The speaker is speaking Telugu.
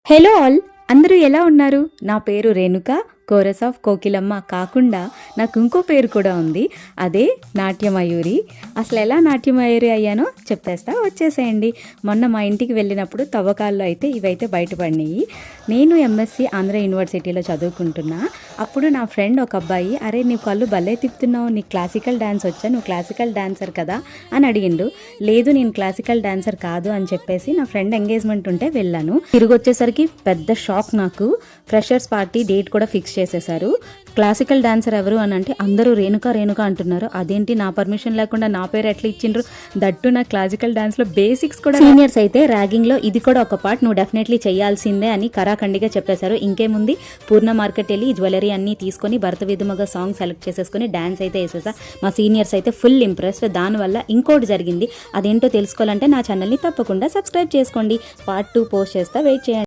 హలో ఆల్, అందరూ ఎలా ఉన్నారు? నా పేరు రేణుక, కోరస్ ఆఫ్ కోకిలమ్మ కాకుండా నాకు ఇంకో పేరు కూడా ఉంది, అదే నాట్యమయూరి. అసలు ఎలా నాట్యమయూరి అయ్యానో చెప్పేస్తా, వచ్చేసేయండి. మొన్న మా ఇంటికి వెళ్ళినప్పుడు తవ్వకాల్లో అయితే ఇవైతే బయటపడినాయి. నేను ఎంఎస్సి ఆంధ్ర యూనివర్సిటీలో చదువుకుంటున్నా. అప్పుడు నా ఫ్రెండ్ ఒక అబ్బాయి, అరే నీ కళ్ళు భలే తిప్పుతున్నావు, నీకు క్లాసికల్ డ్యాన్స్ వచ్చా, నువ్వు క్లాసికల్ డాన్సర్ కదా అని అడిగిండు. లేదు నేను క్లాసికల్ డాన్సర్ కాదు అని చెప్పేసి నా ఫ్రెండ్ ఎంగేజ్మెంట్ ఉంటే వెళ్ళాను. తిరిగి వచ్చేసరికి పెద్ద షాక్ నాకు. ఫ్రెషర్స్ పార్టీ డేట్ కూడా ఫిక్స్ చేసేసారు. క్లాసికల్ డాన్సర్ ఎవరు అని అంటే అందరూ రేణుక రేణుక అంటున్నారు. అదేంటి నా పర్మిషన్ లేకుండా నా పేరు ఎట్లా ఇచ్చిండ్రు? దట్టు నా క్లాసికల్ డాన్స్ లో బేసిక్స్ కూడా. సీనియర్స్ అయితే ర్యాగింగ్ లో ఇది కూడా ఒక పార్ట్, నువ్వు డెఫినెట్లీ చేయాల్సిందే అని కరాఖండిగా చెప్పేశారు. ఇంకేముంది, పూర్ణ మార్కెట్ వెళ్ళి జ్యువెలరీ అన్ని తీసుకొని భరత విధుమగా సాంగ్ సెలెక్ట్ చేసేసుకుని డాన్స్ అయితే వేసేసా. మా సీనియర్స్ అయితే ఫుల్ ఇంప్రెస్డ్. దానివల్ల ఇంకోటి జరిగింది, అదేంటో తెలుసుకోవాలంటే నా ఛానల్ని తప్పకుండా సబ్స్క్రైబ్ చేసుకోండి. పార్ట్ 2 పోస్ట్ చేస్తా, వెయిట్ చేయండి.